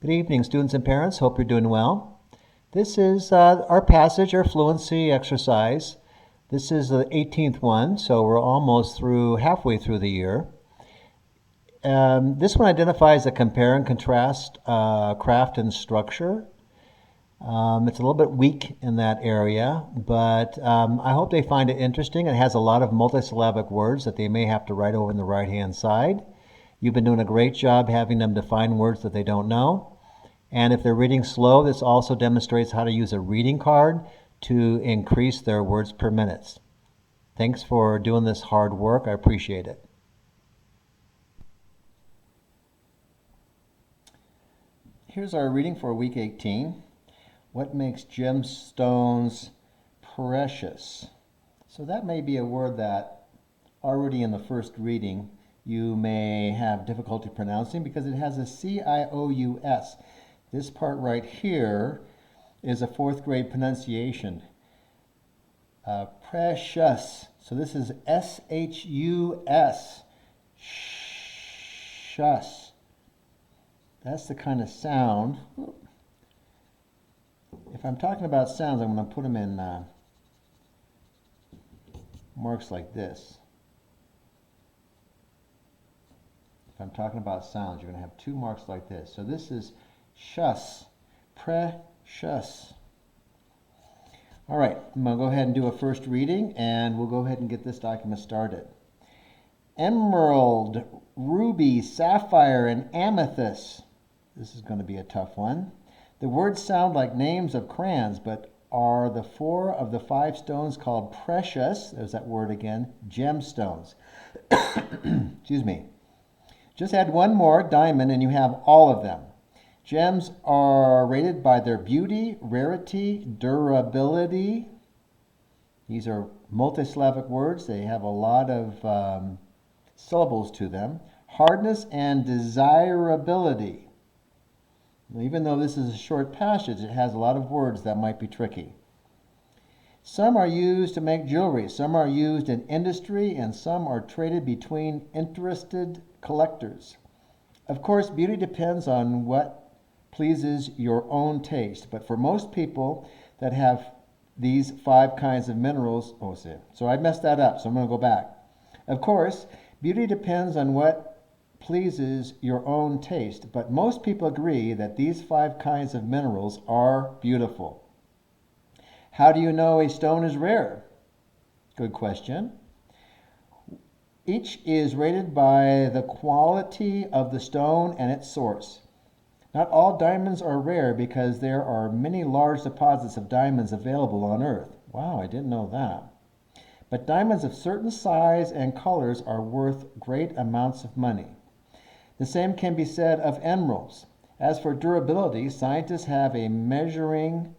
Good evening, students and parents. Hope you're doing well. This is our passage, our fluency exercise. This is the 18th one, so we're almost halfway through the year. This one identifies a compare and contrast craft and structure. It's a little bit weak in that area, but I hope they find it interesting. It has a lot of multisyllabic words that they may have to write over on the right-hand side. You've been doing a great job having them define words that they don't know. And if they're reading slow, this also demonstrates how to use a reading card to increase their words per minute. Thanks for doing this hard work. I appreciate it. Here's our reading for week 18. What makes gemstones precious? So that may be a word that already in the first reading you may have difficulty pronouncing because it has a C-I-O-U-S. This part right here is a fourth grade pronunciation. Precious. So this is S-H-U-S. Shus. That's the kind of sound. If I'm talking about sounds, I'm going to put them in marks like this. If I'm talking about sounds, you're going to have two marks like this. So this is shus, precious. All right, I'm going to go ahead and do a first reading, and we'll go ahead and get this document started. Emerald, ruby, sapphire, and amethyst. This is going to be a tough one. The words sound like names of crayons, but are the four of the five stones called precious, there's that word again, gemstones. Excuse me. Just add one more, diamond, and you have all of them. Gems are rated by their beauty, rarity, durability. These are multisyllabic words. They have a lot of syllables to them. Hardness and desirability. Even though this is a short passage, it has a lot of words that might be tricky. Some are used to make jewelry, some are used in industry, and some are traded between interested collectors. Of course, beauty depends on what pleases your own taste, but for most people that have these five kinds of minerals, so I messed that up, so I'm going to go back. Of course, beauty depends on what pleases your own taste, but most people agree that these five kinds of minerals are beautiful. How do you know a stone is rare? Good question. Each is rated by the quality of the stone and its source. Not all diamonds are rare because there are many large deposits of diamonds available on Earth. Wow, I didn't know that. But diamonds of certain size and colors are worth great amounts of money. The same can be said of emeralds. As for durability, scientists have a measuring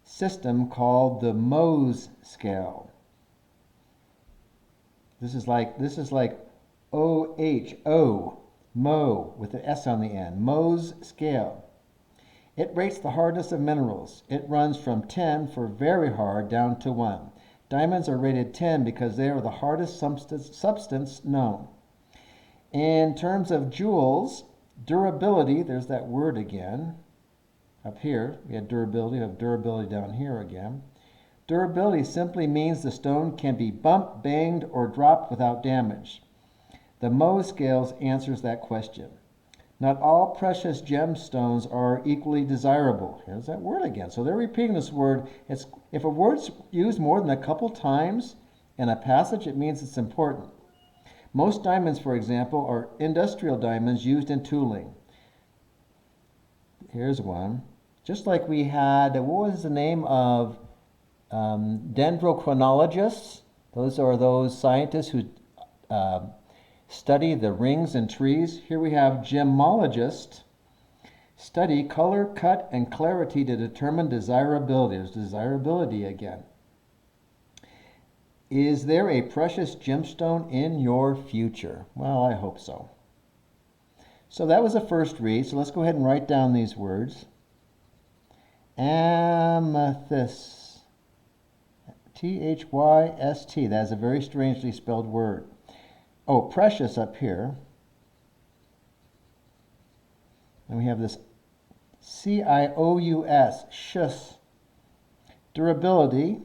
system called the Mohs scale. This is like O-H-O, Mo, with an S on the end, Mohs scale. It rates the hardness of minerals. It runs from 10 for very hard down to 1. Diamonds are rated 10 because they are the hardest substance known. In terms of jewels, durability, there's that word again. Up here, we had durability, we have durability down here again. Durability simply means the stone can be bumped, banged, or dropped without damage. The Mohs scales answers that question. Not all precious gemstones are equally desirable. Here's that word again. So they're repeating this word. If a word's used more than a couple times in a passage, it means it's important. Most diamonds, for example, are industrial diamonds used in tooling. Here's one. Just like we had, what was the name of dendrochronologists? Those are those scientists who study the rings in trees. Here we have gemologists. Study color, cut, and clarity to determine desirability. There's desirability again. Is there a precious gemstone in your future? Well, I hope so. So that was the first read. So let's go ahead and write down these words. Amethyst. T-H-Y-S-T. That is a very strangely spelled word. Oh, precious up here. And we have this C-I-O-U-S, shus. Durability.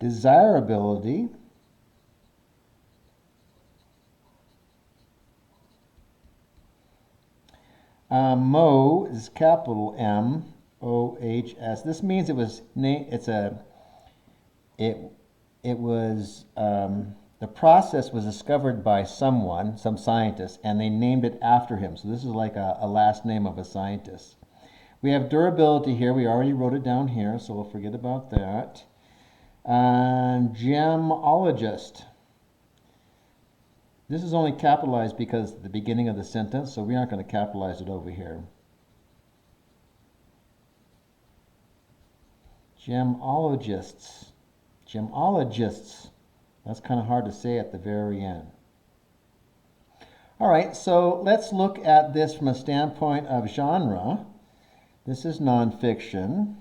Desirability. Mo is capital M-O-H-S. This means it was the process was discovered by someone, some scientist, and they named it after him. So this is like a last name of a scientist. We have durability here. We already wrote it down here, so we'll forget about that. Gemologist. This is only capitalized because at the beginning of the sentence, so we aren't going to capitalize it over here. Gemologists. Gemologists. That's kind of hard to say at the very end. All right, so let's look at this from a standpoint of genre. This is nonfiction.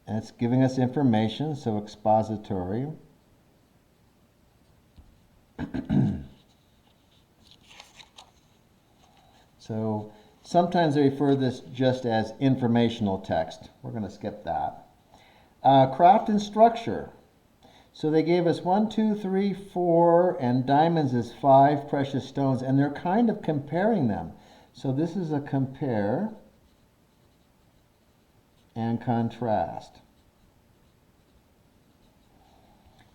And it's giving us information, so expository. So sometimes they refer to this just as informational text. We're going to skip that. Craft and structure. So they gave us 1, 2, 3, 4, and diamonds is 5 precious stones, and they're kind of comparing them. So this is a compare and contrast.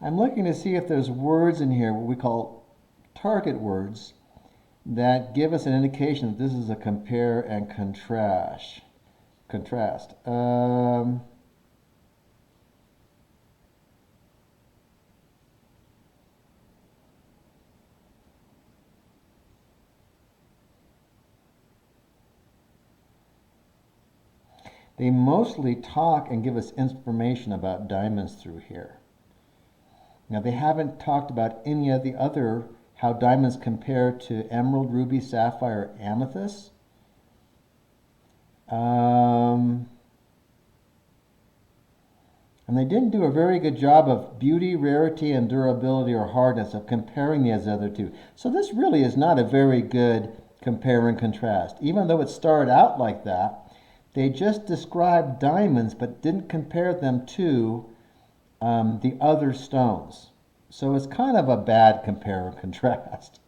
I'm looking to see if there's words in here, what we call target words, that give us an indication that this is a compare and contrast. They mostly talk and give us information about diamonds through here. Now they haven't talked about any of the other, how diamonds compare to emerald, ruby, sapphire, amethyst. And they didn't do a very good job of beauty, rarity, and durability or hardness of comparing these other two. So this really is not a very good compare and contrast. Even though it started out like that, they just described diamonds but didn't compare them to the other stones. So it's kind of a bad compare and contrast.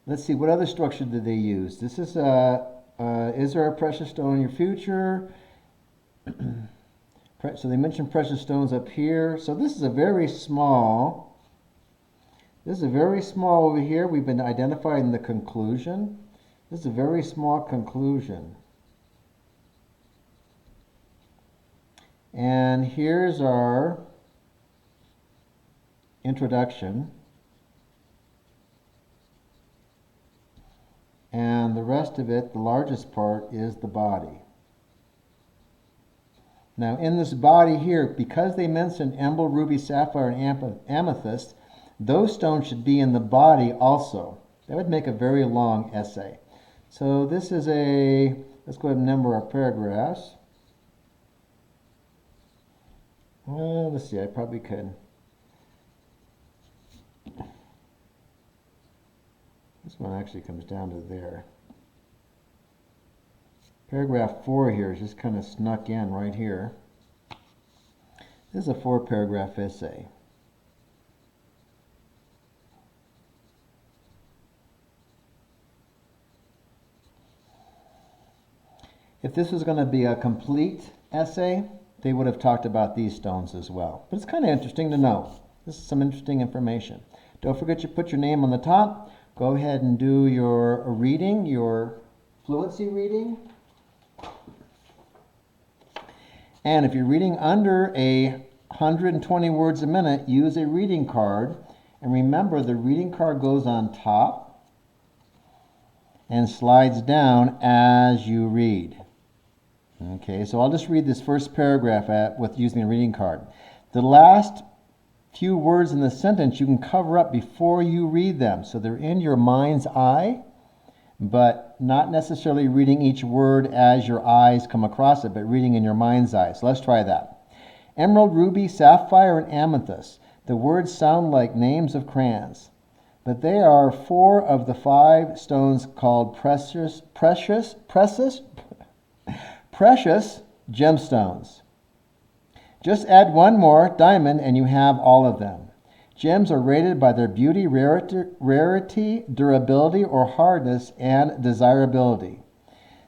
Let's see, what other structure did they use? This is there a precious stone in your future? So they mentioned precious stones up here. So this is a very small. This is a very small over here. We've been identifying the conclusion. This is a very small conclusion. And here's our introduction. And the rest of it, the largest part, is the body. Now in this body here, because they mentioned emerald, ruby, sapphire, and amethyst, those stones should be in the body also. That would make a very long essay. So this is let's go ahead and number our paragraphs. Well, let's see, I probably could. This one actually comes down to there. Paragraph 4 here is just kind of snuck in right here. This is a 4-paragraph essay. If this was going to be a complete essay, they would have talked about these stones as well. But it's kind of interesting to know. This is some interesting information. Don't forget to put your name on the top. Go ahead and do your reading, your fluency reading. And if you're reading under 120 words a minute, use a reading card. And remember, the reading card goes on top and slides down as you read. Okay, so I'll just read this first paragraph with using a reading card. The last few words in the sentence you can cover up before you read them, so they're in your mind's eye. but not necessarily reading each word as your eyes come across it, but reading in your mind's eye. So let's try that. Emerald, ruby, sapphire, and amethyst. The words sound like names of crayons, but they are 4 of the 5 stones called precious gemstones. Just add one more diamond and you have all of them. Gems are rated by their beauty, rarity, durability, or hardness, and desirability.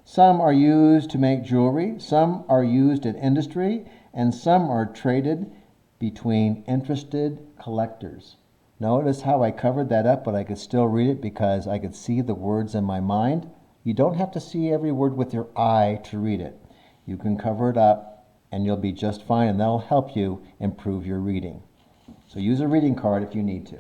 Some are used to make jewelry, some are used in industry, and some are traded between interested collectors. Notice how I covered that up, but I could still read it because I could see the words in my mind. You don't have to see every word with your eye to read it. You can cover it up and you'll be just fine, and that'll help you improve your reading. So use a reading card if you need to.